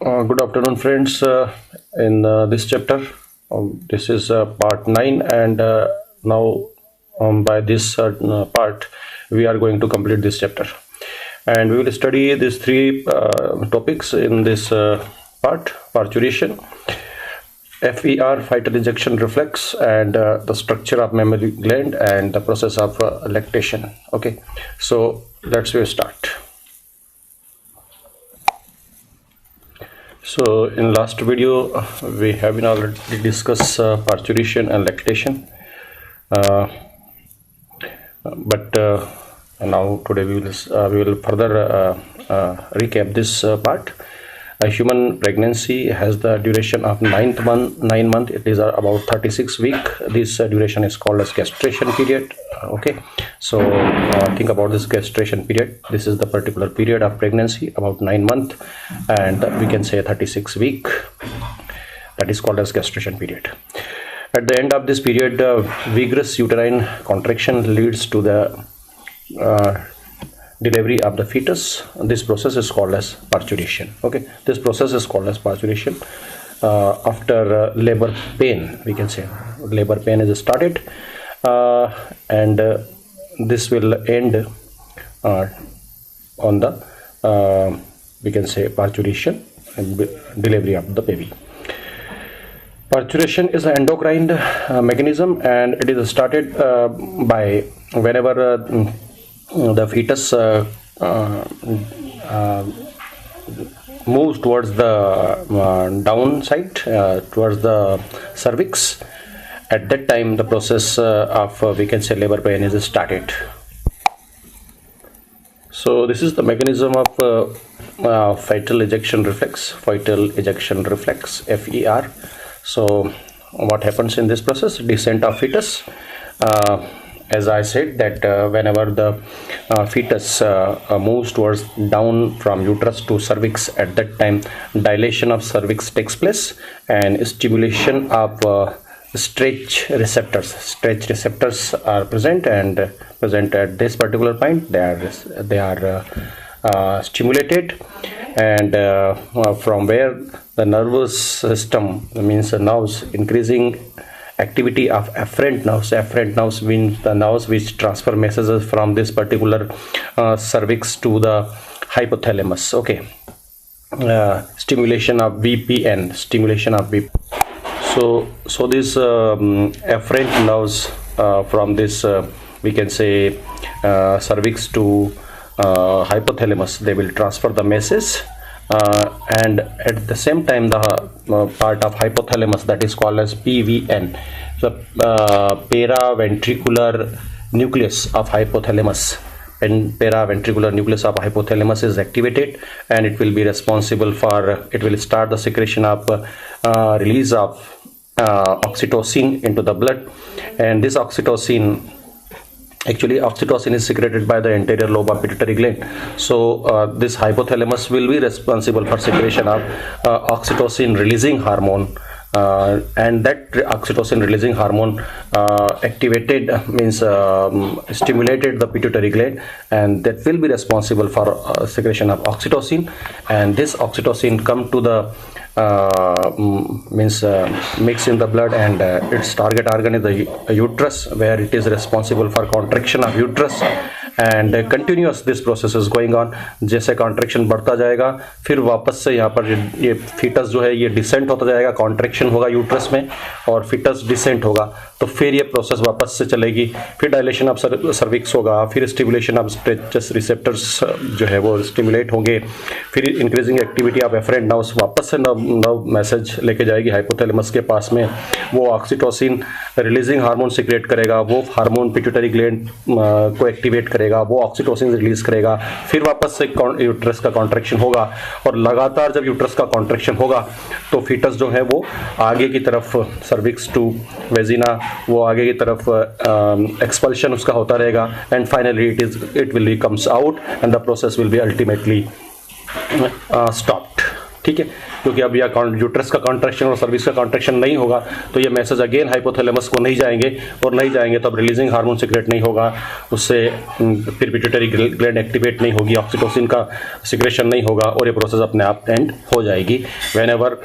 Good afternoon, friends. In this chapter, this is part 9, and now by this part, we are going to complete this chapter. And we will study these three topics in this part: parturition, FER, fetal ejection reflex, and the structure of mammary gland and the process of lactation. Okay, so let's start. So in last video we have been already discussed parturition and lactation, but now today we will further recap this part. A human pregnancy has the duration of 9 month. It is about 36 weeks. This duration is called as gestation period. Okay, so think about this gestation period. This is the particular period of pregnancy, about 9 months, and we can say 36 weeks. That is called as gestation period. At the end of this period, vigorous uterine contraction leads to the delivery of the fetus. This process is called as parturition. Okay, this process is called as parturition. After labor pain, we can say labor pain is started, and this will end on the we can say parturition and delivery of the baby. Parturition is an endocrine mechanism, and it is started by whenever the fetus moves towards the downside, towards the cervix. At that time, the process of we can say labor pain is started. So this is the mechanism of fetal ejection reflex, FER. So what happens in this process? Descent of fetus. As I said that whenever the fetus moves towards down from uterus to cervix, at that time dilation of cervix takes place and stimulation of stretch receptors are present, and present at this particular point. They are stimulated, and from where the nervous system, means the nerves, increasing activity of afferent nerves means the nerves which transfer messages from this particular cervix to the hypothalamus. Okay, stimulation of VPN. So this afferent nerves from this we can say cervix to hypothalamus, they will transfer the message, and at the same time the part of hypothalamus, that is called as PVN, the paraventricular nucleus of hypothalamus. And paraventricular nucleus of hypothalamus is activated, and it will be responsible for, it will start the secretion of release of oxytocin into the blood. And this oxytocin is secreted by the anterior lobe of pituitary gland. So this hypothalamus will be responsible for secretion of oxytocin releasing hormone, and that oxytocin releasing hormone activated, means stimulated the pituitary gland, and that will be responsible for secretion of oxytocin. And this oxytocin come to the mix in the blood, and its target organ is the uterus, where it is responsible for contraction of uterus, and continuous this process is going on. जैसे contraction बढ़ता जाएगा, फिर वापस से यहाँ पर ये fetus जो है ये descent होता जाएगा, contraction होगा uterus में, और fetus descent होगा, तो फिर ये process वापस से चलेगी, फिर dilation of cervix होगा, फिर stimulation of stretch receptors जो है वो stimulate होंगे, फिर increasing activity of afferent nerves वापस से नर्व मैसेज लेके जाएगी हाइपोथैलेमस के पास में, वो ऑक्सीटोसिन रिलीजिंग हार्मोन सीक्रेट करेगा, वो हार्मोन पिट्यूटरी ग्लैंड को एक्टिवेट करेगा, वो ऑक्सीटोसिन रिलीज करेगा, फिर वापस से यूट्रस का कॉन्ट्रैक्शन होगा, और लगातार जब यूट्रस का कॉन्ट्रैक्शन होगा तो फीटस जो है वो आगे की तरफ सर्विक्स टू वेजिना, वो आगे की तरफ एक्सपल्शन उसका होता रहेगा, and finally it will comes out, and the process will be ultimately stopped. ठीक है, क्योंकि अब यह यूट्रस का कॉन्ट्रैक्शन और सर्विस का कॉन्ट्रैक्शन नहीं होगा तो ये मैसेज अगेन हाइपोथैलेमस को नहीं जाएंगे, और नहीं जाएंगे तो अब रिलीजिंग हार्मोन सिक्रेट नहीं होगा, उससे फिर पिट्यूटरी ग्लैंड एक्टिवेट नहीं होगी, ऑक्सीटोसिन का सिक्रेशन नहीं होगा, और ये प्रोसेस अपने आप एंड हो जाएगी whenever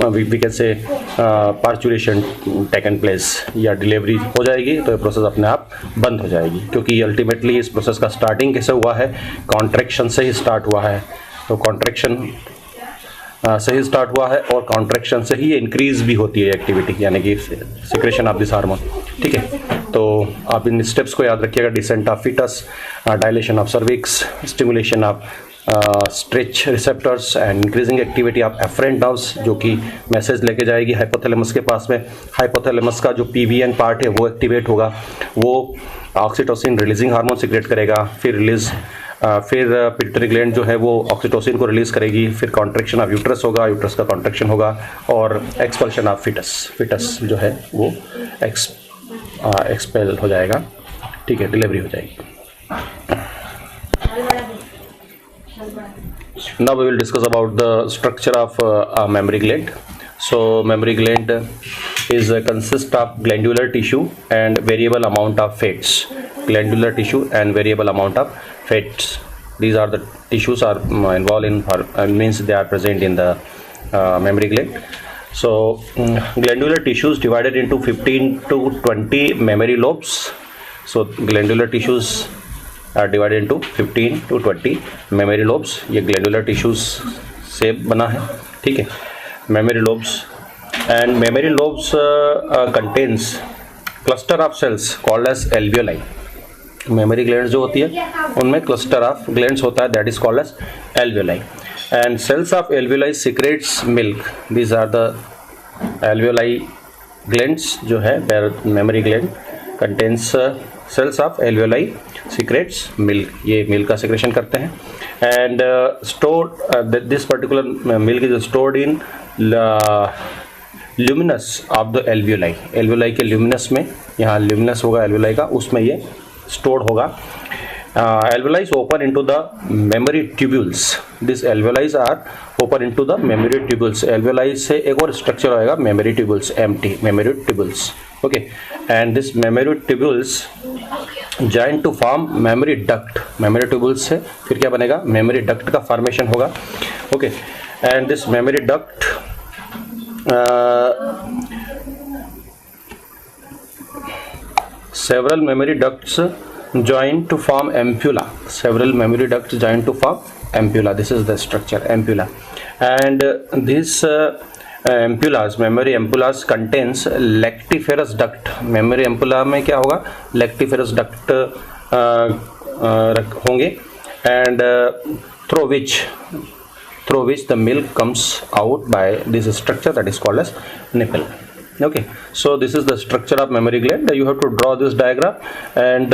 we can say parturition taken place या डिलीवरी हो जाएगी, तो ये प्रोसेस अपने आप बंद हो जाएगी, क्योंकि अल्टीमेटली इस प्रोसेस का स्टार्टिंग कैसे हुआ है, कॉन्ट्रैक्शन से ही स्टार्ट हुआ है। तो कॉन्ट्रैक्शन से ही स्टार्ट हुआ है और कॉन्ट्रैक्शन से ही इंक्रीज भी होती है एक्टिविटी, यानी कि सिक्रेशन ऑफ दिस हार्मोन। ठीक है, तो आप इन स्टेप्स को याद रखिएगा, descent of foetus, dilation of cervix, stimulation of stretch receptors and increasing activity of afferent nerves, जो कि मैसेज लेके जाएगी हाइपोथैलेमस के पास में। हाइपोथैलेमस का जो पीवीएन पार्ट है वो एक्टिवेट होगा, वो ऑक्सीटोसिन रिलीजिंग हार्मोन सिक्रेट करेगा, फिर पिट्यूटरी ग्लैंड जो है वो ऑक्सीटोसिन को रिलीज करेगी, फिर कॉन्ट्रैक्शन ऑफ यूट्रस होगा, यूट्रस का कॉन्ट्रैक्शन होगा, और एक्सपल्शन ऑफ फिटस जो है वो एक्सपेल हो जाएगा। ठीक है, डिलीवरी हो जाएगी। Now we will discuss about the structure of mammary gland. So mammary gland consists of glandular tissue and variable amount of fats. Glandular tissue and variable amount of fats. These are the tissues are involved in means they are present in the mammary gland. So glandular tissues divided into 15 to 20 mammary lobes. So glandular tissues are divided into 15 to 20 mammary lobes. ये glandular tissues से बना है। ठीक है, mammary lobes and mammary lobes contains cluster of cells called as alveoli. Mammary gland जो होती है उनमें क्लस्टर ऑफ ग्लैंड्स होता है, that is called as alveoli, and cells of alveoli secretes milk. These are the alveoli glands जो है, mammary gland contains cells of alveoli secretes milk, ये milk का सिक्रेशन करते हैं, and stored this particular milk is stored in luminous of the alveoli. Alveoli के luminous में, यहाँ luminous होगा एल्वियोलाई का, उसमें ये stored होगा। Alveoli open into the mammary tubules. These alveoli are open into the mammary tubules. Alveoli से एक और structure आएगा mammary tubules, empty mammary tubules. Okay, and this mammary tubules join to form mammary duct. Mammary tubules से फिर क्या बनेगा, mammary duct का formation होगा। Okay, and this mammary duct several mammary ducts join to form ampulla. Several mammary ducts join to form ampulla. This is the structure, ampulla, and this ampullas, mammary ampullas contains lactiferous duct. Mammary ampulla में क्या होगा, lactiferous duct होंगे, and through which the milk comes out by this structure that is called as nipple. Okay, so this is the structure of mammary gland. You have to draw this diagram and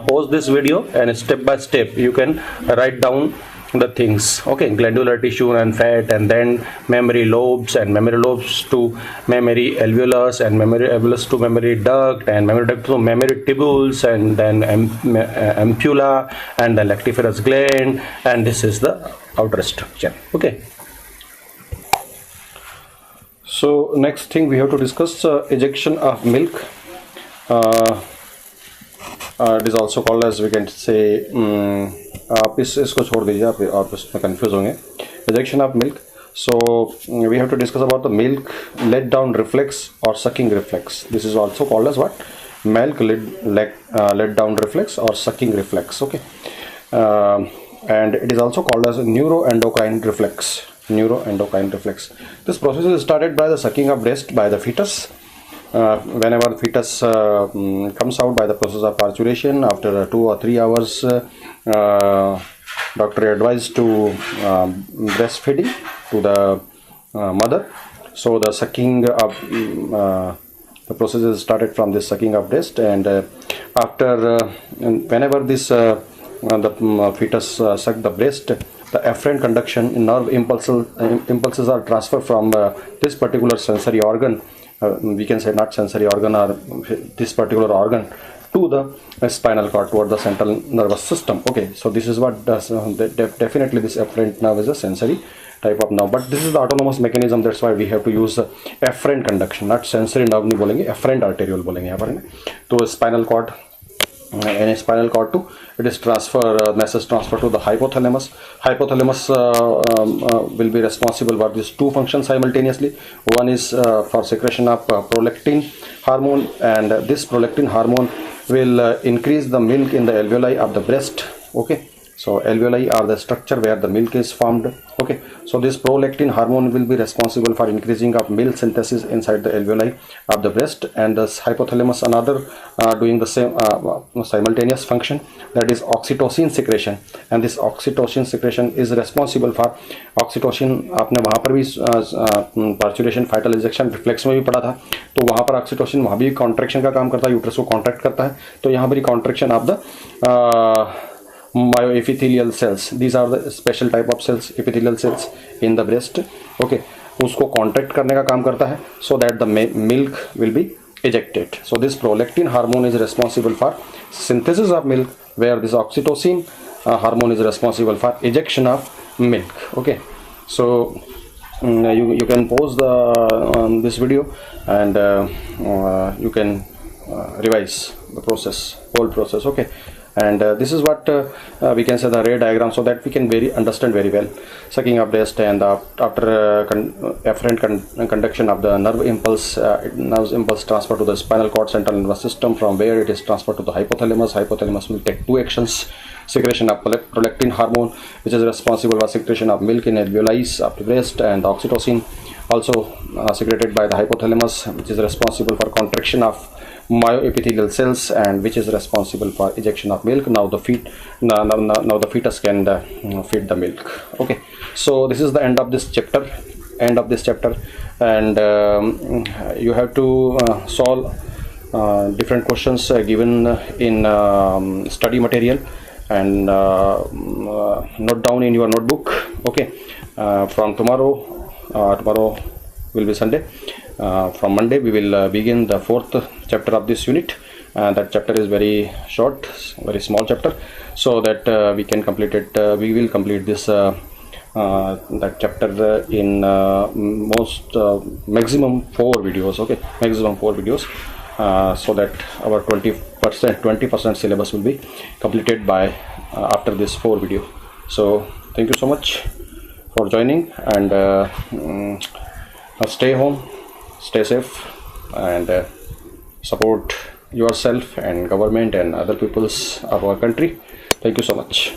pause this video, and step by step you can write down the things. Okay, glandular tissue and fat, and then mammary lobes, and mammary lobes to mammary alveolus, and mammary alveolus to mammary duct, and mammary duct to mammary tubules, and then ampulla, and the lactiferous gland, and this is the outer structure. Okay. So next thing we have to discuss ejection of milk. It is also called as, we can say, आप इसको छोड़ दीजिए, आप इसमें confuse होंगे। Ejection of milk. So we have to discuss about the milk let down reflex or sucking reflex. This is also called as what? Milk let down reflex or sucking reflex. Okay, and it is also called as neuroendocrine reflex. Neuroendocrine reflex. This process is started by the sucking of breast by the fetus. Whenever the fetus comes out by the process of parturition, after 2 or 3 hours, doctor advised to breastfeeding to the mother. So the sucking of the process is started from this sucking of breast, and after whenever this the fetus suck the breast, the afferent conduction nerve impulses are transferred from this particular sensory organ, we can say not sensory organ, or this particular organ, to the spinal cord, toward the central nervous system. Okay, so this is what does definitely this afferent nerve is a sensory type of nerve, but this is the autonomous mechanism. That's why we have to use afferent conduction, not sensory nerve नहीं बोलेंगे, afferent arteriole बोलेंगे यहाँ पर. तो spinal cord and spinal cord too, it is message transfer to the hypothalamus. Hypothalamus will be responsible for these two functions simultaneously. One is for secretion of prolactin hormone, and this prolactin hormone will increase the milk in the alveoli of the breast. Okay, so alveoli are the structure where the milk is formed. Okay, so this prolactin hormone will be responsible for increasing of milk synthesis inside the alveoli of the breast, and the hypothalamus another doing the same simultaneous function, that is oxytocin secretion. And this oxytocin secretion is responsible for oxytocin. आपने वहाँ पर भी parturition फाइटल एजेक्शन reflex में भी पढ़ा था, तो वहाँ पर ऑक्सीटोसिन वहाँ भी कॉन्ट्रैक्शन का काम करता है, यूट्रस को कॉन्ट्रैक्ट करता है. तो यहाँ पर contraction of the myoepithelial cells, these are the special type of cells, epithelial cells in the breast. Okay, उसको contract करने का काम करता है, so that the milk will be ejected. So this prolactin hormone is responsible for synthesis of milk, where this oxytocin hormone is responsible for ejection of milk. Okay, so you can pause the this video, and you can revise the process, whole process. Okay, and this is what we can say the ray diagram, so that we can understand very well sucking of breast, and after afferent conduction of the nerve impulse transfer to the spinal cord central nervous system, from where it is transferred to the hypothalamus. Hypothalamus will take two actions: secretion of prolactin hormone, which is responsible for secretion of milk in alveoli of the breast, and oxytocin also secreted by the hypothalamus, which is responsible for contraction of myoepithelial cells, and which is responsible for ejection of milk. Now the fetus can feed the milk. Okay, so this is the end of this chapter, and you have to solve different questions given in study material, and note down in your notebook. Okay, from tomorrow will be Sunday. From Monday we will begin the fourth chapter of this unit, and that chapter is very short, very small chapter, so that we can complete it. We will complete this that chapter in maximum 4 videos. Okay, maximum 4 videos, so that our 20% syllabus will be completed by after this 4 video. So thank you so much for joining, and stay home, stay safe, and support yourself and government and other peoples of our country. Thank you so much.